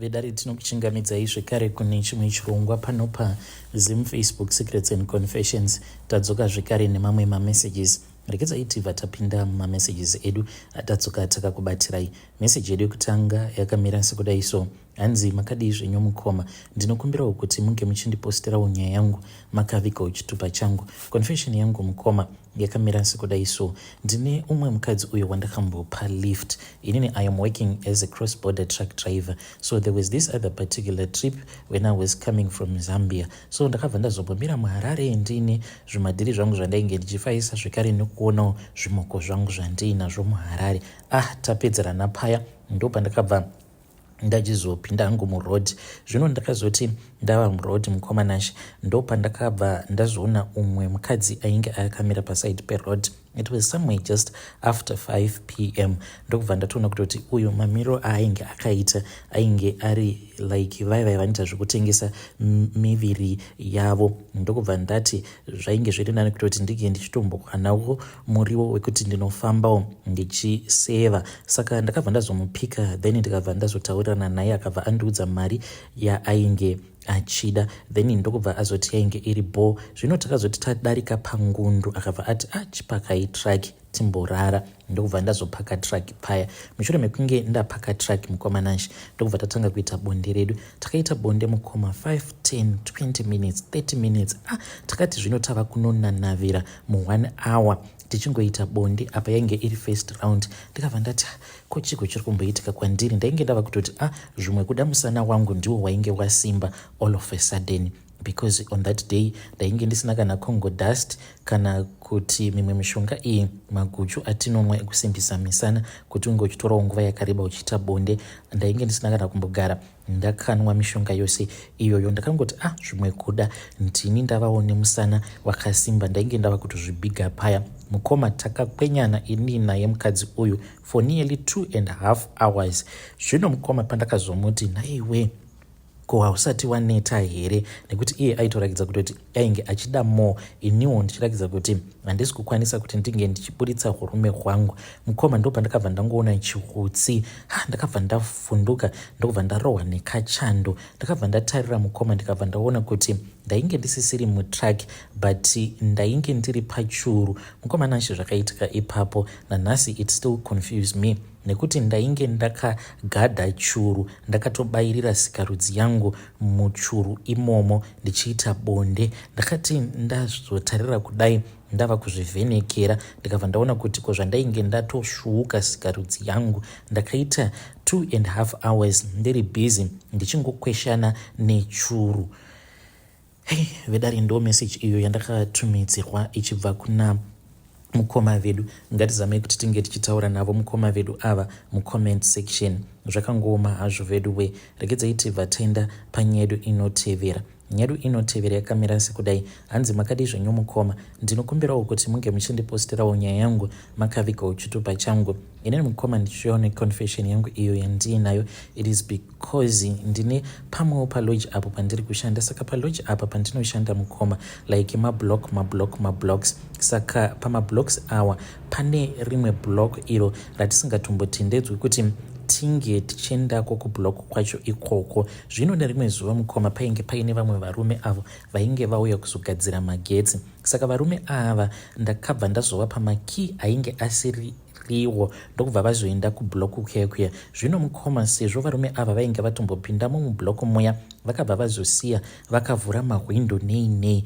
vedare tinokuchingamidzai zvekare kune chimwe chirongwa pano pazim Facebook Secrets and Confessions. Tadzoka zvekare nemamwe mamessages. Rekedzai tibva tapinda mumamessages edu atatsoka takakubatirai. Message yedu yekutanga yakamira sekudai so: hanzi makadii zvenyu mukoma, ndinokumbirawo kuti munge muchindiposterawo nyaya yangu makavikawo chitupa changu. Confession yangu mukoma yakamira sekudai so: ndine umwe mukadzi uyo wandakambopa lift. Inini I am working as a cross-border truck driver, so there was this other particular trip when I was coming from Zambia. So ndakabva ndazombomira muHarare ndine zvimadhiri zvangu zvandainge ndichifaisa zvekare nekuonawo zvimoko zvangu zvandiinazvo muHarare. Tapedzerana paya ndopandakabva ndachizopinda hangu muroad. Zvino ndakazoti ndava muroad mukomanashi ndopandakabva ndazoona umwe mukadzi ainge akamira paside peroad. It was somewhere just after 5 p.m. ndokubva ndatoona kutoti uyu mamiro ainge akaita ainge ari like vaivai vanoita zvekutengesa miviri yavo. Ndokubva ndati zvainge zviri nani kutoti ndige ndichitombowanawo muriwo wekuti ndinofambawo ndichiseva. Saka ndakabva ndazomupika, then ndikabva ndazotaurirana naye, akabva andiudza mari yaainge achida, then ndokubva azoti yainge iri bo. Zvino takazoti tadarika pangundu akabva ati chipakai truck timborara. Ndokubva ndazopaka truck paya. Mushure mekunge ndapaka truck mukomanashi ndokubva tatanga kuita bonde redu. Takaita bonde mukoma 5, 10, 20 minutes, 30 minutes. Takati zvino tava kunonanavira mu1 hour tichingoita bonde. Apa yainge iri first round. Ndikabva ndati kochiko chiri kumboitika kwandiri. Ndainge ndava kutoti zvimwe kuda musana wangu ndiwo wainge wasimba all of a sudden, because on that day ndainge ndisina kana Congo dust kana kuti mimwe mishonga iyi maguchu atinomwa ekusimbisa misana kuti unge uchitorawo nguva yakareba uchiita bonde. Ndainge ndisina kana kumbogara ndakanwa mishonga yose iyoyo. Ndakangoti zvimwe kuda ndini ndavawo nemusana wakasimba. Ndainge ndava kutozvibiga paya. Mukoma takakwenyana ini naye mukadzi uyu for nearly 2.5 hours. Zvino mukoma pandakazomuti naiwe ko hausati waneta here, nekuti iye aitorakidza kutoti ainge achida more. Iniwo ndichirakidza kuti handisi kukwanisa kuti ndinge ndichiburitsa hurume hwangu. Mukoma ndopandakabva ndangoona chihutsi. Ndakabva ndavhunduka ndokubva ndarohwa nekachando. Ndakabva ndatarira mukoma ndikabva ndaona kuti ndainge ndisisiri mutrack but ndainge ndiri pachuru. Mukoma nashi zvakaitika ipapo nanhasi it still confused me, nekuti ndainge ndakagadha churu, ndakatobairira sikarudzi yangu muchuru imomo ndichiita bonde. Ndakati ndazotarira kudai ndava kuzvivhenekera ndikabva ndaona kuti zvandainge ndatosvuuka sikarudzi yangu. Ndakaita 2.5 hours ndiri busy ndichingokweshana nechuru. Vedari ndo message iyo yandakatumidzirwa ichibva kuna mukoma vedu. Ngatizamei kuti tinge tichitaura navo mukoma vedu ava mucomment section. Zvakangooma hazvo vedu we. Rekedzai tibva taenda panyedu inotevera. Nyedu inotevera yakamira sekudai: hanzi makadii zvenyu mukoma, ndinokumbirawo kuti munge muchindiposterawo nyaya yangu makavikawo chitupa changu. Inini mukoma ndichiona confession yangu iyo yandiinayo. It is because ndine pamwewo palodge apo pandiri kushanda. Saka palodge apa pandinoshanda mukoma like mablocks. Saka pamablocks awa pane rimwe block iro ratisingatombotendedzwi kuti tinge tichiendako kublock kwacho ikoko. Zvino nerimwe zuva mukoma painge paine vamwe varume avo vainge vauya kuzogadzira magetsi. Saka varume ava ndakabva ndazovapa makey ainge asiriwo ndokubva vazoenda kublock kuya. Zvino mukoma sezvo varume ava vainge vatombopindamo mublock muya vakabva vazosiya vakavhura mahwindo nei.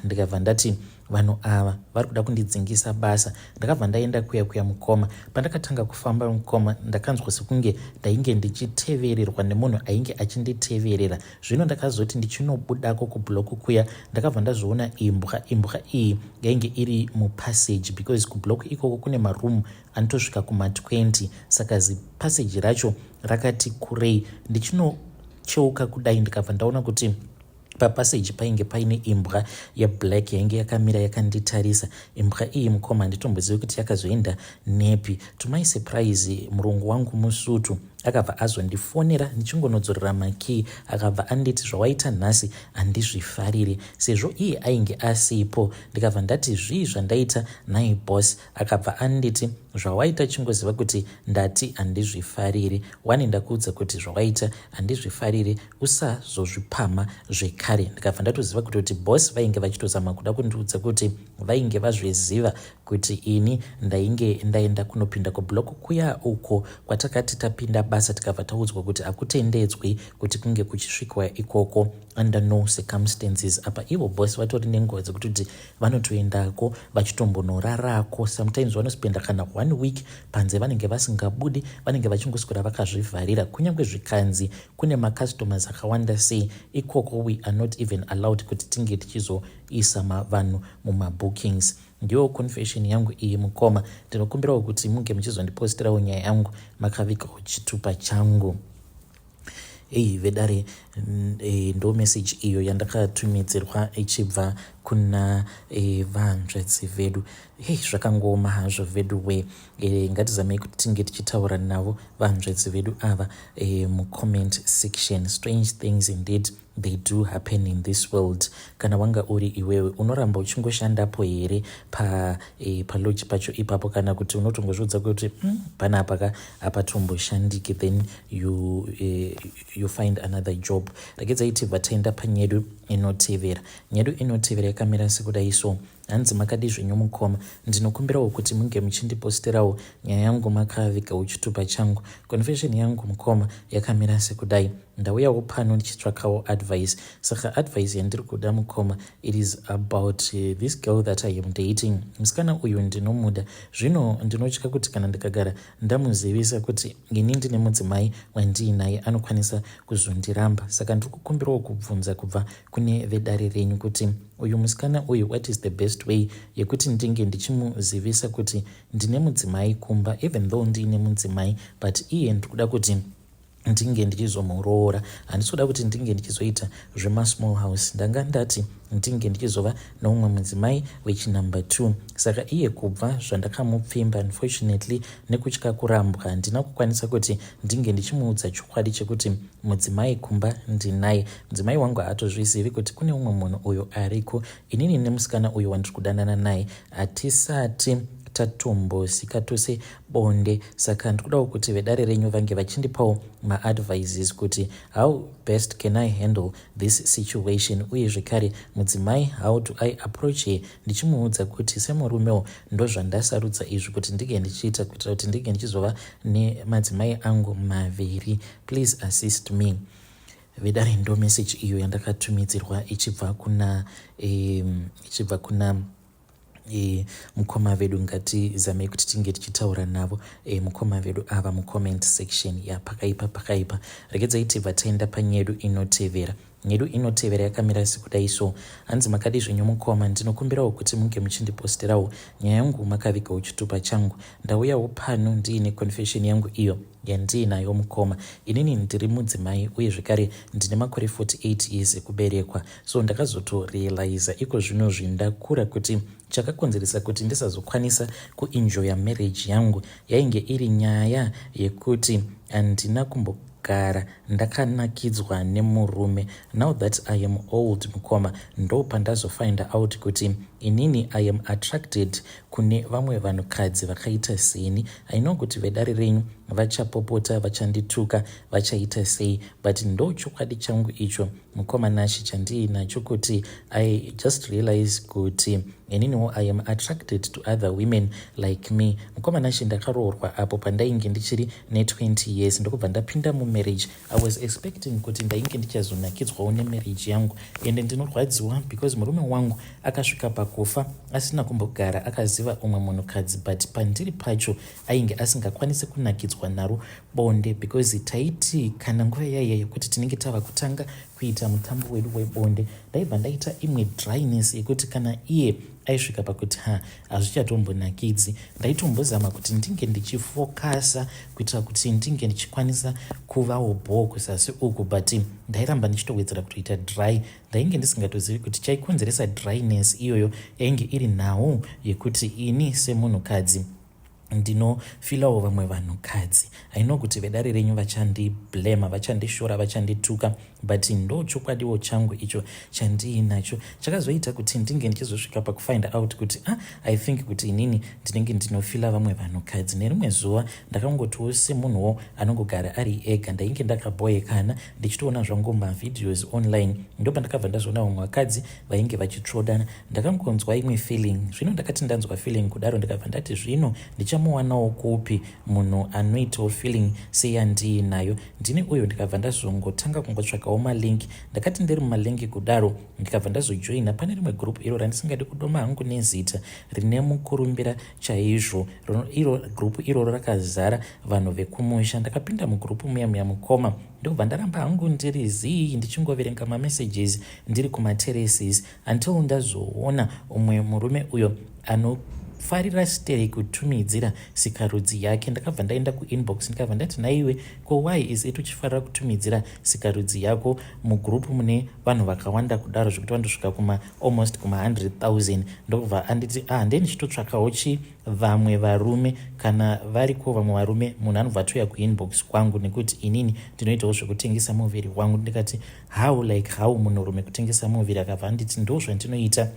Ndikabva ndati vanhu ava vari kuda kundidzingisa basa. Ndakabva ndaenda kuya mukoma. Pandakatanga kufamba mukoma ndakanzwa sekunge ndainge ndichitevererwa nemunhu ainge achinditeverera. Zvino ndakazoti ndichinobudako kublock kuya ndakabva ndazoona imbwa iyi yainge iri mupassage, because kublock ikoko kune maroom anotosvika kuma20. Saka zipassage racho rakati kurei. Ndichinocheuka kudai ndikabva ndaona kuti papassage painge paine imbwa yeblack yainge yakamira yakanditarisa. Imbwa iyi mukoma nditomboziva kuti yakazoenda nepi. To my surprise murungu wangu musutu akabva azondifonera ndichingonodzorera makii akabva anditi zvawaita nhasi handizvifariri. Sezvo iye ainge asipo ndikabva ndati zvii zvandaita nai boss, akabva anditi zvawaita chingoziva kuti ndati handizvifariri. Wani ndakuudza kuti zvawaita handizvifariri usazozvipama zvekare. Ndikabva ndatoziva kuti boss vainge vachitozama kuda kundiudza kuti vainge vazviziva kuti ini ndainge ndaenda kunopinda kublok kuya uko kwatakati tapinda basa tikabva taudzwa kuti hakutendedzwi kuti kunge kuchisvikwa ikoko under no circumstances. Apa ivo boss vatori nenguva dzekuti vanotoendako vachitombonorarako. Sometimes vanospenda kana 1 week panze vanenge vasingabudi, vanenge vachingoswera vakazvivharira. Kunyange zvikanzi kune macustomers akawanda sei, ikoko we are not even allowed kuti tinge tichizoisa vanhu mumabookings. Ndiyo confession yangu iyi mukoma. Ndinokumbirawo kuti munge muchizondipostirawo nyaya yangu makavikawo chitupa changu. Vedare ndo message iyo yandakatumidzirwa ichibva kuna vanzvedzi vedu. Zvakangoma hazvo vedu we. Ngatizamei kuti tinge tichitaura navo vanzvedzi vedu ava mucomment section. Strange things indeed they do happen in this world. Kana wanga uri iwewe unoramba uchingoshandapo here paloji pacho ipapo, kana kuti unotongozvidza kuti panapa apatomboshandiki, then you find another job. Rekedzaiti vataenda panyedu inotevera. Nyedu inotevera yakamira sekudai so. Hanzi makadi zvenyu mukoma. Ndinokumbirawo kuti munge muchindiposterawo nyaya yangu makavika uchitupa changu. Confession yangu mukoma yakamira sekudai. Ndauyawo pano ndichitsvakawo advice. Saka advice yandiri kuda mukoma, it is about this girl that I am dating. Musikana uyu ndinomuda. Zvino ndinotya kuti kana ndikagara ndamuzivisa kuti ini ndine mudzimai wandiinaye anokwanisa kuzondiramba. Saka ndiri kukumbirawo kubvunza kubva kune vedare renyu kuti uyu musikana uyu what is the best way yekuti ndinge ndichimuzivisa kuti ndine mudzimai kumba, even though ndine mudzimai but iye ndikuda kuti ndinge ndichizomuroora. Handisi kuti ndinge ndichizoita zvema-small house. Ndanga ndati ndinge ndichizova noumwe mudzimai wechinumber 2. Saka iye kubva zvandakamupfimba, unfortunately nekutya kurambwa handina kukwanisa kuti ndinge ndichimuudza chokwadi chekuti mudzimai kumba ndinaye. Mudzimai wangu haatozvizivi kuti kune umwe munhu uyo ariko. Inini nemusikana uyo wandiri kudanana naye hatisati tatombosika tose bonde. Saka ndikudawo kuti vedare renyu vange vachindipawo maadvices kuti how best can I handle this situation, uye zvekare mudzimai how do I approach her, ndichimuudza kuti semurumewo ndo zvandasarudza izvi kuti ndinge ndichiita kuitira kuti ndinge ndichizova nemadzimai angu maviri. Please assist me. Vedare ndo message iyo yandakatumidzirwa ichibva kuna mukoma vedu. Ngatizamei kuti tinge tichitaura navo mukoma vedu ava mucomment section pakaipa. Rekedzaiti vataenda panyedu inotevera. Nyedu inotevera yakamira sekudai so. Hanzi makadi zvenyu mukoma. Ndinokumbirawo kuti munge muchindiposterawo nyaya yangu makavikawo chitupa changu. Ndauyawo pano ndiine confession yangu iyo yandiinayo mukoma. Inini ndiri mudzimai uye zvekare ndine makore 48 years ekuberekwa. So ndakazotorealiza iko zvino zvindakura kuti chakakonzeresa kuti ndisazokwanisa kuenjoya marriage yangu yainge iri nyaya yekuti handina kumbogara ndakanakidzwa nemurume. Now that I am old mukoma, ndo pandazofind out kuti inini I am attracted kune vamwe vanhukadzi vakaita seni. I know kuti vedare renyu vachapopota, vachandituka, vachaita sei, but ndo chokwadi changu icho mukoma nashi chandiinacho kuti I just realize kuti ininiwo I am attracted to other women like me. Mukoma nashi ndakaroorwa apo pandainge ndichiri ne20 years ndokubva ndapinda mumarriage. I was expecting kuti ndainge ndichazonakidzwawo nemarriage yangu, ende ndinorwadziwa because murume wangu akasvika pakufa asina kumbogara akaziva umwe munhukadzi, but pandiri pacho ainge asingakwanisi kunakidzwa naro bonde because taiti kana nguva yaiya yekuti tinenge tava kutanga kuita mutambo wedu webonde ndaibva ndaita imwe dryness yekuti kana iye aisvika pakuti hazvichatombonakidzi ndaitombozama kuti ndinge ndichifokasa kuitira kuti ndinge ndichikwanisa kuvawo bhoko sasi uku, but ndairamba ndichitowedzera kutoita dry. Ndainge ndisingatozivi kuti chaikonzeresa dryness iyoyo yainge iri nhau yekuti ini semunhukadzi ndinofilawo vamwe vanhukadzi. I know kuti vedare renyu vachandiblema, vachandishora, vachandituka, but ndo chokwadiwo changu icho chandiinacho chakazoita kuti ndinge ndichizosvika pakufind out kuti I think kuti inini ndinenge ndinofila vamwe vanhukadzi. Nerimwe zuva ndakangotiwo semunhuwo anongogara ari ega, ndainge ndakaboyekana ndichitoona zvangu mavideos online, ndopa ndakabva ndazoona vamwe vakadzi vainge vachitsvodana. Ndakangonzwa imwe feeling, zvino ndakati ndanzwa feeling kudaro ndikabva ndati zvino ndichamuwanawo kupi munhu anoitawo feeling seyandiinayo. Ndini uyo ndikabva ndazongotanga kungotsvakawo malingi. Ndakati ndiri mumalingi kudaro ndikabva ndazojoina pane rimwe group iro randisingadi kudoma hangu nezita, rine mukurumbira chaizvo. Iro group iroro rakazara vanhu vekumusha. Ndakapinda mugroup muya mukoma ndobva ndaramba hangu ndiri zii ndichingoverenga mamessages ndiri kumaterraces until ndazoona umwe murume uyo anofarira steri kutumidzira sikarudzi yake. Ndakabva ndaenda kuinbox ndikabva ndati naiwe, ko why is it uchifarira kutumidzira sikarudzi yako mugrupu mune vanhu vakawanda kudaro zvekuti vandosvika almost kuma 100,000? Ndobva anditi ndenichitotsvakawo vamwe varume, kana variko vamwe varume munhu anobva atoya kuinbox kwangu nekuti inini ndinoitawo zvekutengesa muviri wangu. Ndikati how munhurume kutengesa muviri? Akabva anditi ndo zvandinoita.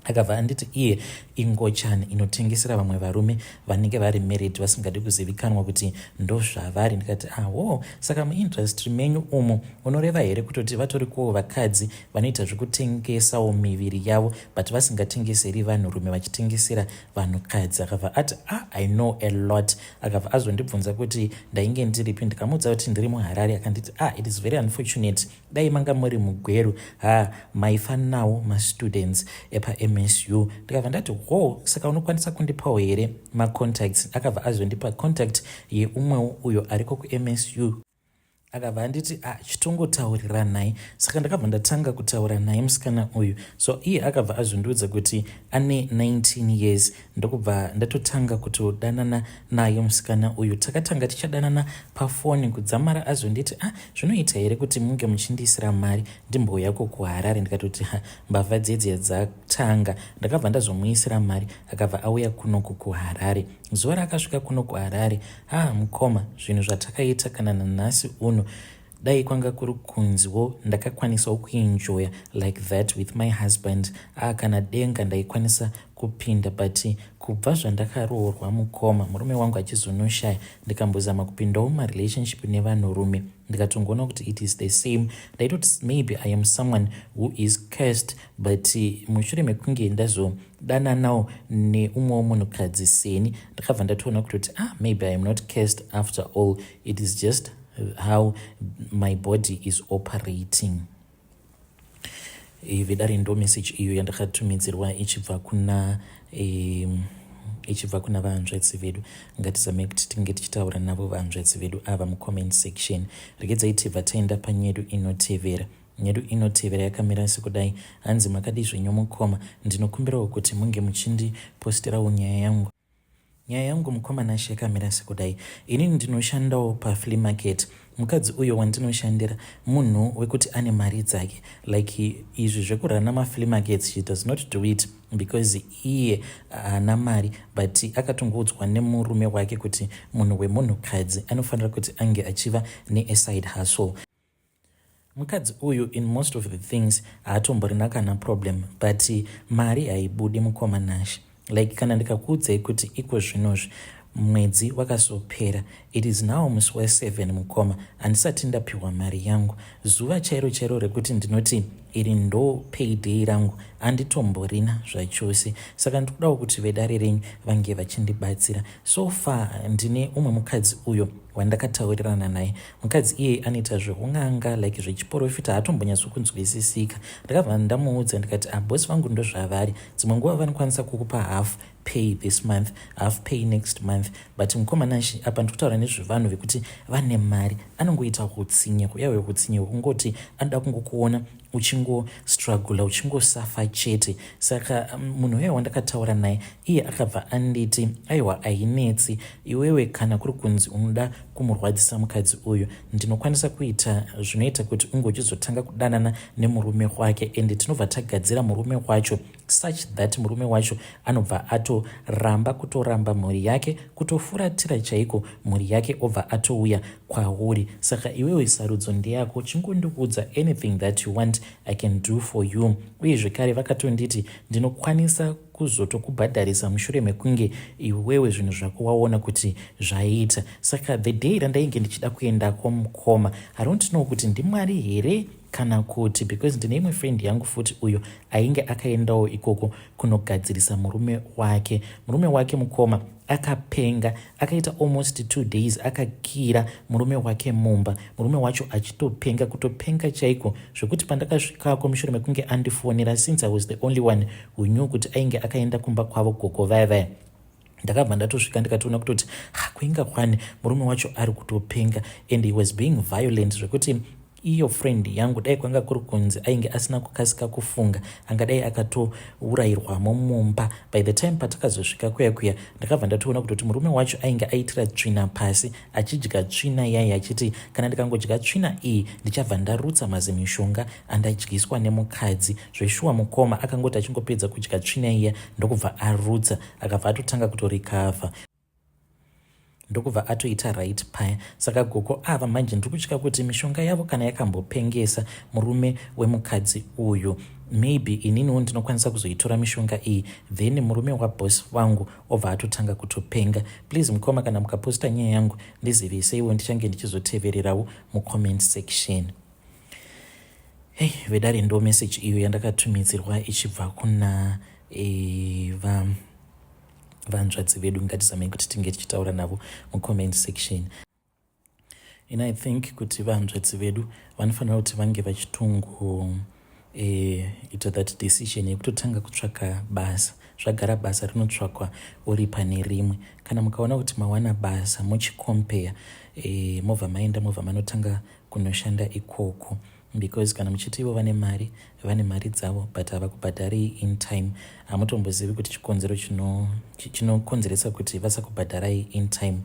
Akabva anditi iye ingochani inotengesera vamwe varume vanenge vari married vasingadi kuzivikanwa kuti ndo zvavari. Ndikati saka muindustry menyu umo unoreva here kutoti vatorikowo vakadzi vanoita zvekutengesawo miviri yavo but vasingatengeseri vanhurume vachitengesera vanhukadzi? Akabva ati I know a lot. Akabva azondibvunza kuti ndainge ndiripi, ndikamuudza kuti ndiri muHarare. Akanditi it is very unfortunate, dai manga muri mugweru maifa nawo mastudents epaMSU. Ndikabva ndati saka unokwanisa kundipawo here macontacts? Akabva azondipa contact yeumwe uyo ariko kuMSU. Akabva anditi chitongotaurira naye. Saka ndakabva ndatanga kutaura naye musikana uyu. So iye akabva azondiudza kuti ane 19 years. Ndokubva ndatotanga kutodanana naye musikana uyu. Takatanga tichadanana pafoni kudzamara azonditi zvinoita here kuti munge muchindisira mari ndimbouyako kuHarare? Ndikatoti mbavha dzedzi dzatanga. Ndakabva ndazomuisira mari akabva auya kunoku kuHarare. Zuva rakasvika kuno kuHarare mukoma, zvinhu zvatakaita kana nanhasi uno dai kwanga kuri kunziwo ndakakwanisawo kuenjoya like that with my husband. Kana denga ndaikwanisa kupinda, but kubva zvandakaroorwa mukoma murume wangu achizonoshaya ndikambozama kupindawo marelationship nevanhurume ndikatongoona kuti it is the same. Ndaitoti maybe I am someone who is cursed, but mushure mekunge ndazodananawo neumwewo munhukadzi seni ndakabva ndatoona kuti maybe I am not cursed after all, it is just how my body is operating. Vidari ndo message iyo yandakatumidzirwa ichibva kuna vahanzvadzi vedu. Ngatizame kuti tinge tichitaura navo vahanzvadzi vedu ava mucomment section. Regedzai tibva taenda panyedu inotevera. Nyedu inotevera yakamira sekudai. Hanzi makadi zvenyu mukoma, ndinokumbirawo kuti munge muchindiposterawo nyaya yangu mukoma yakamira sekudai. Inini ndinoshandawo paflea market. Mukadzi uyo wandinoshandira munhu wekuti ane mari dzake, like izvi zvekurana maflea markets, she does not do it because iye haana mari, but akatongoudzwa nemurume wake kuti munhu wemunhukadzi anofanira kuti ange achiva ne-side hustle. Mukadzi uyu in most of the things haatomborina kana problem, but mari haibudi mukoma nashe. Like kana ndikakuudzai kuti iko zvinozvi mwedzi wakazopera, it is now musi wa7 mukoma, handisati ndapiwa mari yangu. Zuva chairo rekuti ndinoti iri ndo payday rangu handitomborina zvachose. Saka ndikudawo kuti vedare renyu vange vachindibatsira. So far ndine umwe mukadzi uyo wandakataurirana naye. Mukadzi iye anoita zveun'anga, like zvechiprofita, hatombonyatsokunzwisisika. Ndakabva ndamuudza ndikati bosi vangu ndo zvavari, dzimwe nguva vanokwanisa kukupa half pay this month, half pay next month, but mukoma nashi apa ndikutaura nezvevanhu vekuti vane mari anongoita kutsinya, kuyawe kutsinya kungoti anoda kungokuona uchingostruggle, uchingosafa chete. Saka munhu uya wandakataura naye iye akabva anditi aiwa ainetsi, iwewe kana kuri kunzi unoda kumurwadzisa mukadzi uyu, ndinokwanisa kuita zvinoita kuti unge uchizotanga kudanana nemurume wake, ende tinobva tagadzira murume wacho such that murume wacho anobva atoramba kutoramba mhuri yake, kutofuratira chaiko mhuri yake, obva atouya kwauri. Saka iwewe sarudzo ndeyako, chingondiudza anything that you want I can do for you. Uye zvekare vakatonditi ndinokwanisa kuzotokubhadharisa mushure mekunge iwewe zvinhu zvako waona kuti zvaita. Saka the day randainge ndichida kuendako mukoma, I don't know kuti ndimwari here kana kuti, because ndine imwe friend yangu futi uyo ainge akaendawo ikoko kunogadzirisa murume wake. Murume wake mukoma akapenga, akaita almost 2 days akakira murume wake mumba, murume wacho achitopenga, kutopenga chaiko zvokuti pandakasvikako mushure mekunge andifonera, since I was the only one who knew kuti ainge akaenda kumba kwavo goko vaya ndakabva ndatosvika ndikatoona kutoti kuinga kwani murume wacho ari kutopenga and he was being violent zvekuti iyo friend yangu dai kwanga kuri kunzi ainge asina kukasika kufunga, angadai akatourayirwamo mumba. By the time patakazosvika kuya ndakabva ndatoona kutoti murume wacho ainge aitira tsvina pasi, achidya tsvina yai achiti kana ndikangodya tsvina iyi ndichabva ndarutsa mazimishonga andadyiswa nemukadzi. Zveshuwa mukoma akangoti achingopedza kudya tsvina iya ndokubva arutsa, akabva atotanga kutorikavha, ndokubva atoita right paya. Saka goko ava manje ndiri kutya kuti mishonga yavo kana yakambopengesa murume wemukadzi uyu, maybe ininiwo ndinokwanisa kuzoitora mishonga iyi, then murume wabhosi wangu obva atotanga kutopenga. Please mukoma, kana mukaposta nyaya yangu ndizivise ndichange ndichizotevererawo mucomment section. Hey, vedare ndo message iyo yandakatumidzirwa ichibva kuna vanzvadzi vedu. Ngatizamei kuti tinge tichitaura navo mucomment section. And I think kuti vanzvadzi vedu vanofanira kuti vange vachitongo ita that decision yekutotanga kutsvaka basa. Zvagara basa rinotsvakwa uri pane rimwe. Kana mukaona kuti mawana basa muchikompare, mobva maenda mobva manotanga kunoshanda ikoko, because kana muchiti ivo vane mari dzavo but havakubhadharai in time, hamutombozivi kuti chikonzero chinokonzeresa kuti vasakubhadharai in time,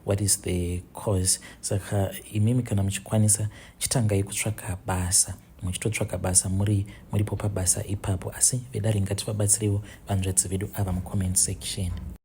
what is the cause. Saka imimi kana muchikwanisa chitangai kutsvaka basa, muchitotsvaka basa muripo pabasa ipapo. Asi vedare ngativabatsirewo vanzvadzi vedu ava mucomment section.